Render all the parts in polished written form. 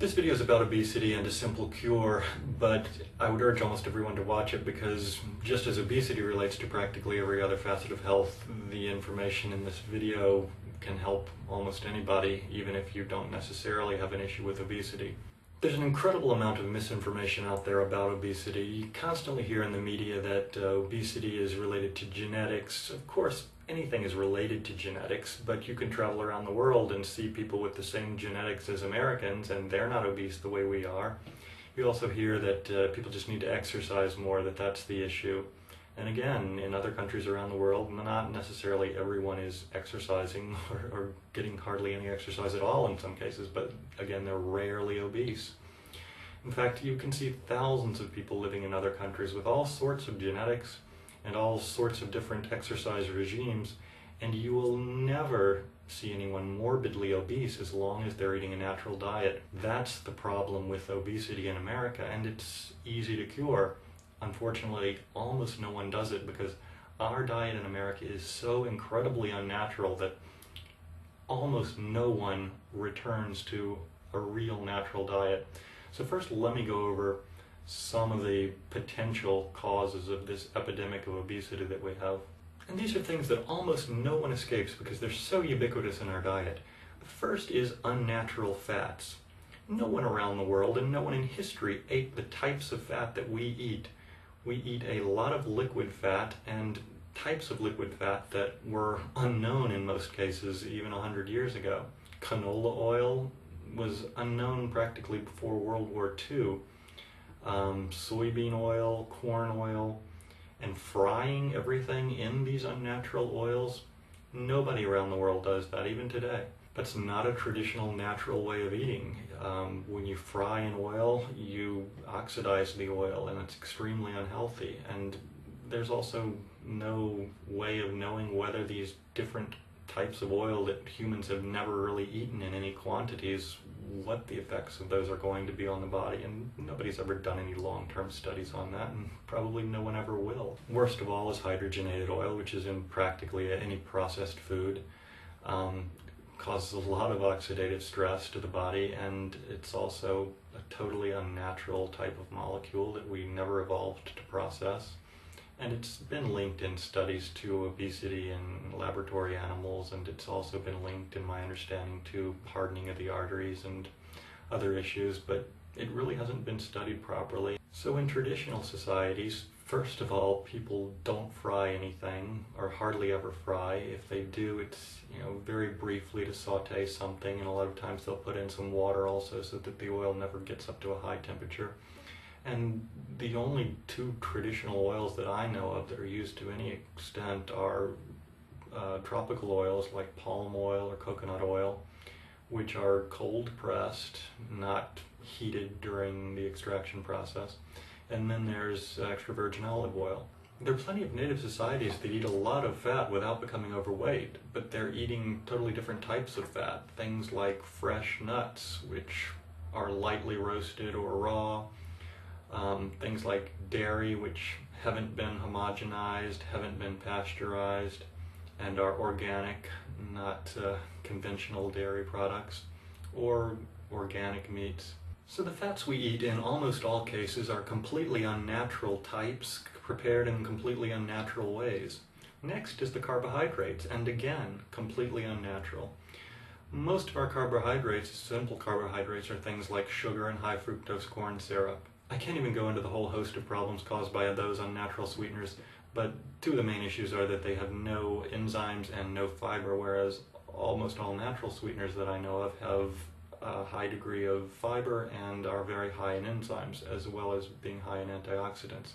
This video is about obesity and a simple cure, but I would urge almost everyone to watch it because just as obesity relates to practically every other facet of health, the information in this video can help almost anybody, even if you don't necessarily have an issue with obesity. There's an incredible amount of misinformation out there about obesity. You constantly hear in the media that obesity is related to genetics. Of course, anything is related to genetics, but you can travel around the world and see people with the same genetics as Americans, and they're not obese the way we are. You also hear that people just need to exercise more, that's the issue. And again, in other countries around the world, not necessarily everyone is exercising or getting hardly any exercise at all in some cases, but again, they're rarely obese. In fact, you can see thousands of people living in other countries with all sorts of genetics and all sorts of different exercise regimes, and you will never see anyone morbidly obese as long as they're eating a natural diet. That's the problem with obesity in America, and it's easy to cure. Unfortunately, almost no one does it because our diet in America is so incredibly unnatural that almost no one returns to a real natural diet. So first, let me go over some of the potential causes of this epidemic of obesity that we have. And these are things that almost no one escapes because they're so ubiquitous in our diet. The first is unnatural fats. No one around the world and no one in history ate the types of fat that we eat. We eat a lot of liquid fat and types of liquid fat that were unknown in most cases even 100 years ago. Canola oil was unknown practically before World War II. Soybean oil, corn oil, and frying everything in these unnatural oils, nobody around the world does that even today. That's not a traditional natural way of eating. When you fry in oil, you oxidize the oil and it's extremely unhealthy. And there's also no way of knowing whether these different types of oil that humans have never really eaten in any quantities, what the effects of those are going to be on the body, and nobody's ever done any long-term studies on that, and probably no one ever will. Worst of all is hydrogenated oil, which is in practically any processed food. Causes a lot of oxidative stress to the body, and it's also a totally unnatural type of molecule that we never evolved to process. And it's been linked in studies to obesity in laboratory animals, and it's also been linked, in my understanding, to hardening of the arteries and other issues, but it really hasn't been studied properly. So in traditional societies, first of all, people don't fry anything, or hardly ever fry. If they do, it's very briefly to saute something, and a lot of times they'll put in some water also so that the oil never gets up to a high temperature. And the only two traditional oils that I know of that are used to any extent are tropical oils like palm oil or coconut oil, which are cold pressed, not heated during the extraction process. And then there's extra virgin olive oil. There are plenty of native societies that eat a lot of fat without becoming overweight, but they're eating totally different types of fat. Things like fresh nuts, which are lightly roasted or raw. Things like dairy, which haven't been homogenized, haven't been pasteurized, and are organic, not conventional dairy products, or organic meats. So the fats we eat in almost all cases are completely unnatural types, prepared in completely unnatural ways. Next is the carbohydrates, and again, completely unnatural. Most of our carbohydrates, simple carbohydrates, are things like sugar and high fructose corn syrup. I can't even go into the whole host of problems caused by those unnatural sweeteners, but two of the main issues are that they have no enzymes and no fiber, whereas almost all natural sweeteners that I know of have a high degree of fiber and are very high in enzymes, as well as being high in antioxidants.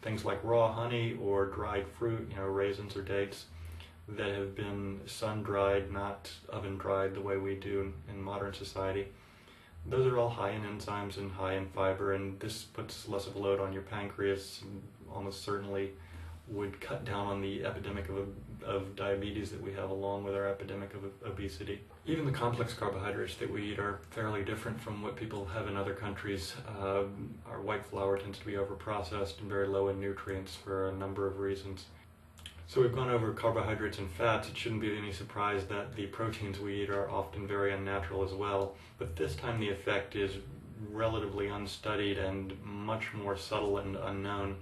Things like raw honey or dried fruit, raisins or dates, that have been sun-dried, not oven-dried the way we do in modern society. Those are all high in enzymes and high in fiber, and this puts less of a load on your pancreas, and almost certainly would cut down on the epidemic of diabetes that we have, along with our epidemic of obesity. Even the complex carbohydrates that we eat are fairly different from what people have in other countries. Our white flour tends to be overprocessed and very low in nutrients for a number of reasons. So we've gone over carbohydrates and fats. It shouldn't be any surprise that the proteins we eat are often very unnatural as well, but this time the effect is relatively unstudied and much more subtle and unknown.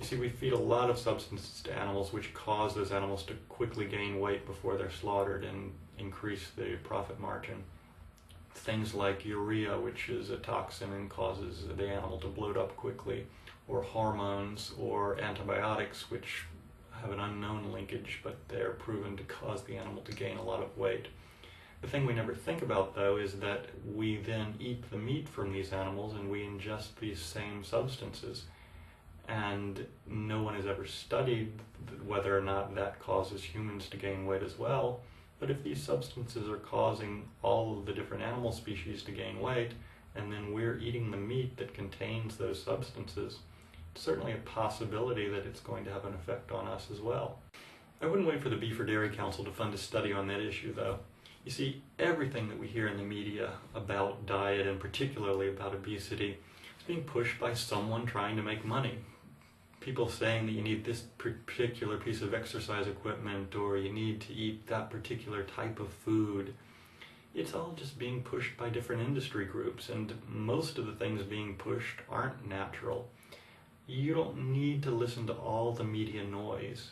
You see, we feed a lot of substances to animals which cause those animals to quickly gain weight before they're slaughtered and increase the profit margin. Things like urea, which is a toxin and causes the animal to bloat up quickly, or hormones or antibiotics, which have an unknown linkage, but they're proven to cause the animal to gain a lot of weight. The thing we never think about, though, is that we then eat the meat from these animals and we ingest these same substances. And no one has ever studied whether or not that causes humans to gain weight as well. But if these substances are causing all of the different animal species to gain weight, and then we're eating the meat that contains those substances, it's certainly a possibility that it's going to have an effect on us as well. I wouldn't wait for the Beef or Dairy Council to fund a study on that issue, though. You see, everything that we hear in the media about diet, and particularly about obesity, is being pushed by someone trying to make money. People saying that you need this particular piece of exercise equipment, or you need to eat that particular type of food. It's all just being pushed by different industry groups, and most of the things being pushed aren't natural. You don't need to listen to all the media noise,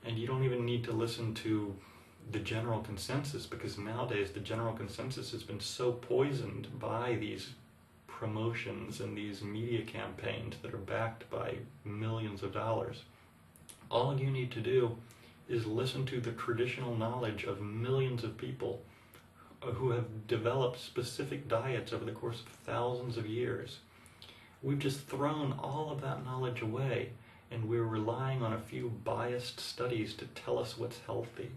and you don't even need to listen to the general consensus, because nowadays the general consensus has been so poisoned by these promotions and these media campaigns that are backed by millions of dollars. All you need to do is listen to the traditional knowledge of millions of people who have developed specific diets over the course of thousands of years. We've just thrown all of that knowledge away, and we're relying on a few biased studies to tell us what's healthy.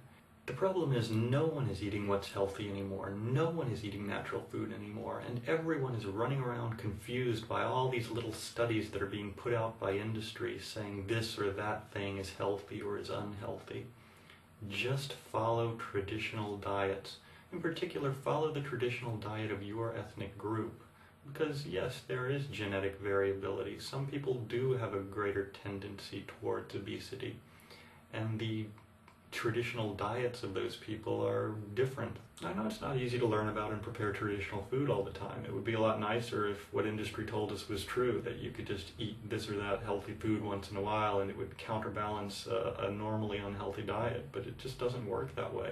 The problem is no one is eating what's healthy anymore. No one is eating natural food anymore, and everyone is running around confused by all these little studies that are being put out by industry saying this or that thing is healthy or is unhealthy. Just follow traditional diets. In particular, follow the traditional diet of your ethnic group. Because yes, there is genetic variability. Some people do have a greater tendency towards obesity, and the traditional diets of those people are different. I know it's not easy to learn about and prepare traditional food all the time. It would be a lot nicer if what industry told us was true, that you could just eat this or that healthy food once in a while and it would counterbalance a normally unhealthy diet, but it just doesn't work that way.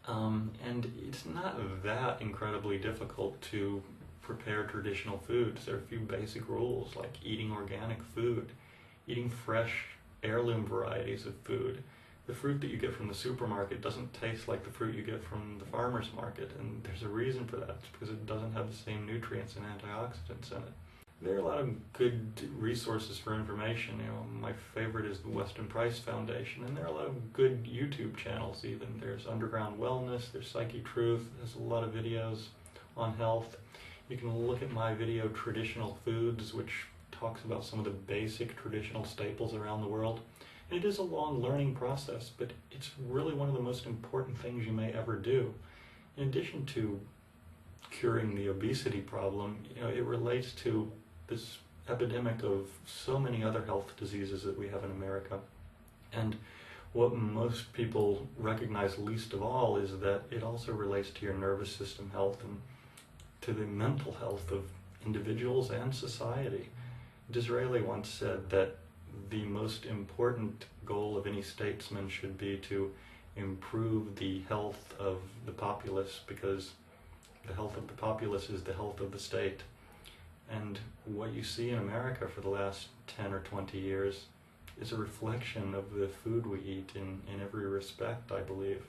And it's not that incredibly difficult to prepare traditional foods. There are a few basic rules, like eating organic food, eating fresh heirloom varieties of food. The fruit that you get from the supermarket doesn't taste like the fruit you get from the farmer's market, and there's a reason for that. It's because it doesn't have the same nutrients and antioxidants in it. There are a lot of good resources for information. My favorite is the Weston Price Foundation, and there are a lot of good YouTube channels even. There's Undergroundwellness, there's psychetruth, there's a lot of videos on health. You can look at my video, Traditional Foods, which talks about some of the basic traditional staples around the world. It is a long learning process, but it's really one of the most important things you may ever do. In addition to curing the obesity problem, it relates to this epidemic of so many other health diseases that we have in America. And what most people recognize least of all is that it also relates to your nervous system health and to the mental health of individuals and society. Disraeli once said that the most important goal of any statesman should be to improve the health of the populace, because the health of the populace is the health of the state. And what you see in America for the last 10 or 20 years is a reflection of the food we eat in every respect, I believe.